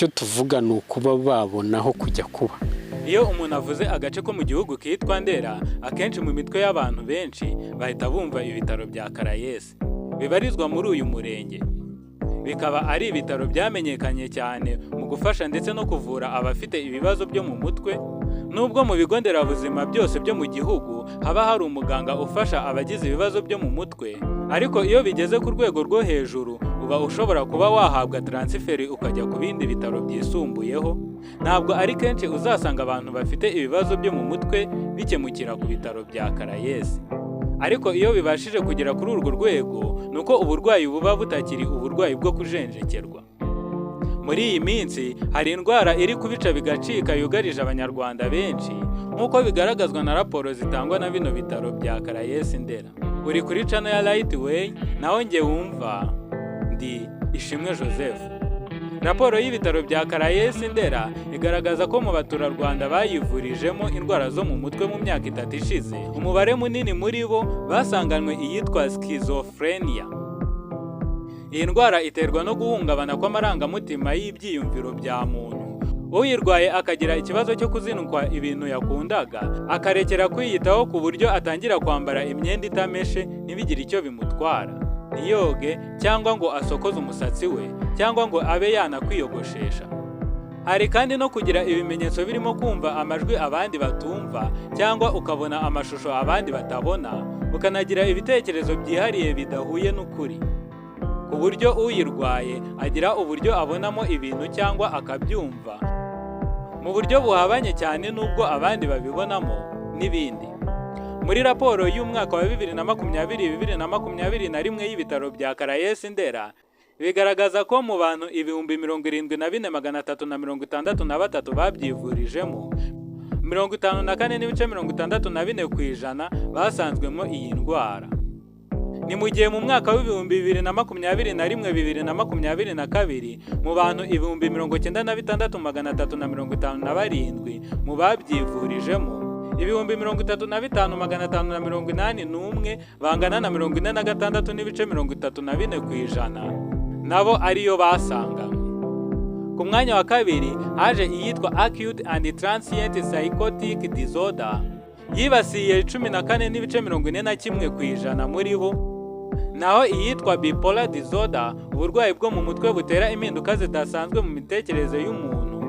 icyo tuvuga ni ukuba babona aho kujya kuba. Iyo umuntu avuze agace ko mu gihugu kitwa Ndera, akenshi mu mitwe y'abantu benshi bahita bumva ibitaro bya Caraes bibarizwa muri uyu murenge. Bikaba ari ibitaro byamenyekanye cyane mu gufasha ndetse no kuvura abafite ibibazo byo mu mutwe. Nubwo mu bigo nderabuzima byose byo mu gihugu haba hari umuganga ufasha abagize ibibazo byo mu mutwe, ariko iyo bigeze ku rwego rwo hejuru uba ushobora kuba wahabwa transferi ukajya ku bindi bitaro byisumbuyeho. Ntabwo ari kenshi uzasanga abantu bafite ibibazo byo mu mutwe bikemukira ku bitaro bya Caraes. Ariko iyo bibashije kugera kuri urwo rwego, nuko uburwayi buba butakiri uburwayi bwo kujenjekerwa. Muri iyi minsi hari indwara iri kubica bigacika yugarije abanyarwanda benshi, nk'uko bigaragazwa na raporo zitangwa na bino bitaro bya Caraes Ndera. Uri kuri channel ya Lightway, naho njye wumva ndi Ishimwe Joseph. Raporo y'ibitaro bya Caraes Ndera igaragaza ko mu baturarwanda bayivurijemo indwara zo mu mutwe mu myaka 3 ishize, umubare munini muri bo basanganwe iyitwa schizophrenia. Iyi ndwara iterwa no guhungabana kw'amarangamutima y'ibyiyumviro bya muntu. Uyirwaye akagira ikibazo cyo kuzinukwa ibintu yakundaga, akarekera kwiyitaho ku buryo atangira kwambara imyenda itameshe ntibigire icyo bimutwara, ntiyoge cyangwa ngo asokoze umusatsi we, cyangwa ngo abe yanakwiyogoshesha. Hari kandi no kugira ibimenyetso birimo kumva amajwi abandi batumva, cyangwa ukabona amashusho abandi batabona, ukanagira ibitekerezo byihariye bidahuye n'ukuri, ku buryo uyirwaye agira uburyo abonamo ibintu cyangwa akabyumva mu buryo buhabanye cyane n'ubwo abandi babibonamo n'ibindi. Muri raporo y'umwaka wa 2020-2021 y'ibitaro bya Caraes Ndera, bigaragaza ko mu bantu 74,363 babyivurijemo, 54.64% basanzwemo iyi ndwara. Ni mu gihe mu mwaka w'2021-2022 mu bantu 96,357 mu babyivurijemo, 35,581 bangana na 46.34% nabo ariyo basanganywe. Ku mwanya wa kabiri haje iyitwa acute and transient psychotic disorder, yibasiye 14.41% muri bo. Naho iyitwa bipolar disorder, uburwayi bwo mu mutwe butera impinduka zidasanzwe mu mitekerereze y'umuntu,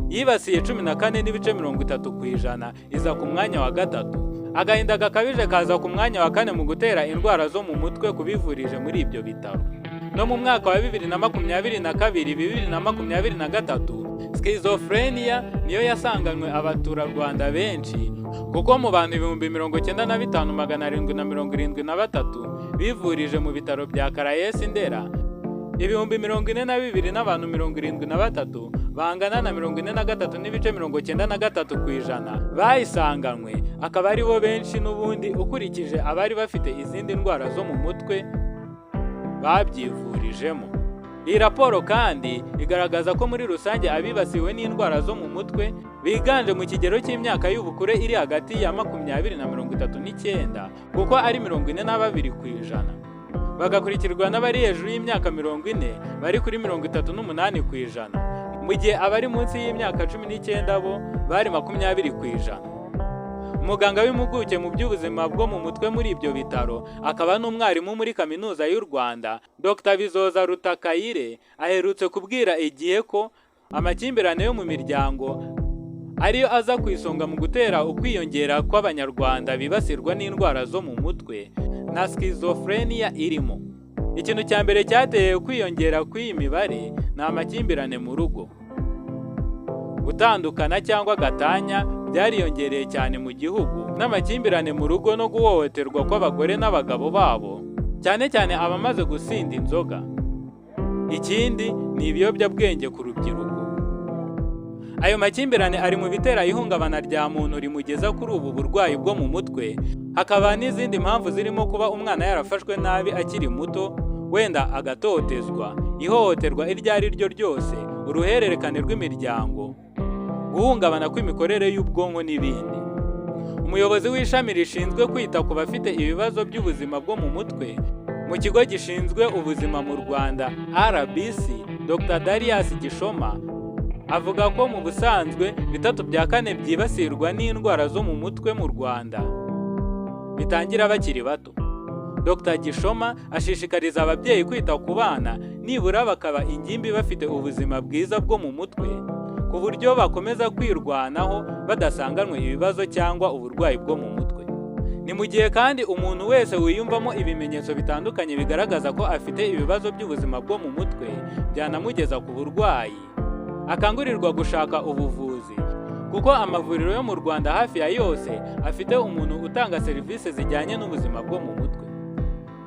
yibasiye 14.30%, iza ku mwanya wa gatatu. Agahinda gakabije kaza ku mwanya wa kane mu gutera indwara zo mu mutwe kubivurije muri ibyo bitaro. No mu mwaka wa 2022-2023 schizophrenia niyo yasanganywe abaturarwanda benshi, kuko mu bantu 95,773 bivurije mu bitaro bya Caraes Ndera, 42,073 bangana na 43.93% bayisanganywe, akaba ari bo benshi n'ubundi ukurikije abari bafite izindi ndwara zo mu mutwe babyivurijemo. Iyi raporo kandi igaragaza ko muri rusange abibasiwe n'indwara zo mu mutwe biganje mu kigero cy'imyaka y'ubukure iri hagati ya 20 na 39, kuko ari 42%, bagakurikirwa n'abari hejuru y'imyaka 40 bari kuri 38%, mu gihe abari munsi y'imyaka 19 bo bari 20%. Umuganga w'impuguke mu by'ubuzima bwo mu mutwe muri ibyo bitaro, akaba n'umwarimu muri Kaminuza y'u Rwanda, Dr. Bizoza Rutakayire, aherutse kubwira Igihe ko amakimbirane yo mu miryango ariyo aza ku isonga mu gutera ukwiyongera kw'abanyarwanda bibasirwa n'indwara zo mu mutwe, na schizophrenia irimo. Ikintu cya mbere cyateye kwiyongera kw'iyi mibare ni amakimbirane mu rugo. Gutandukana cyangwa gatanya byariyongereye cyane mu gihugu, n'amakimbirane mu rugo no guhohoterwa kw'abagore n'abagabo babo, cyane cyane abamaze gusinda inzoga. Ikindi ni ibiyobyabwenge ku rubyiruko. Ayo makimbirane ari mu bitera ihungabana rya muntu rimugeza kuri ubu burwayi bwo mu mutwe. Hakaba n'izindi mpamvu zirimo kuba umwana yarafashwe nabi akiri muto, wenda agatotezwa, ihohoterwa iryo ari ryo ryose, uruhererekane rw'imiryango, guhungabana kw'imikorere y'ubwonko n'ibindi. Umuyobozi w'ishami rishinzwe kwita ku bafite ibibazo by'ubuzima bwo mu mutwe mu kigo gishinzwe ubuzima mu Rwanda RBC, Dr Darius Gishoma avuga ko mu busanzwe 3/4 byibasirwa n'indwara zo mu mutwe mu Rwanda bitangira bakiri bato. Dr Gishoma ashishikariza ababyeyi kwita ku bana nibura bakaba ingimbi bafite ubuzima bwiza bwo mu mutwe ku buryo bakomeza kwirwanaho badasanganwe ibibazo cyangwa uburwayi bwo mu mutwe. Ni mu gihe kandi umuntu wese wiyumvamo ibimenyetso bitandukanye bigaragaza ko afite ibibazo by'ubuzima bwo mu mutwe byanamugeza ku burwayi, akangurirwa gushaka ubuvuzi kuko amavuriro yo mu Rwanda hafi ya yose afite umuntu utanga serivisi zijyanye n'ubuzima bwo mu mutwe.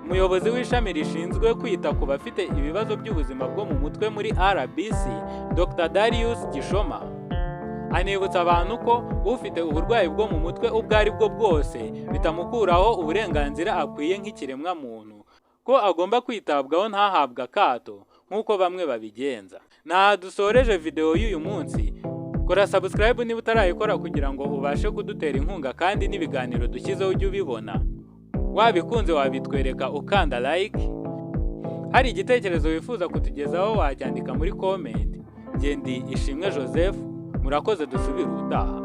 Umuyobozi w'ishami rishinzwe kwita ku bafite ibibazo by'ubuzima bwo mu mutwe muri RBC, Dr Darius Gishoma, anibutsa abantu ko ufite uburwayi bwo mu mutwe ubwo ari bwo bwose bitamukuraho uburenganzira akwiye nk'ikiremwa muntu, ko agomba kwitabwaho ntahabwe akato nk'uko bamwe babigenza. Dusoreje video y'uyu munsi. Kora subscribe niba utarayikora kugira ngo ubashe kudutera inkunga kandi n'ibiganiro dushyizeho ujye ubibona. Wabikunze wabitwereka ukanda like. Hari igitekerezo wifuza kutugezaho wacyandika muri comment. Ndi Ishimwe Joseph, murakoze, dusubire ubutaha.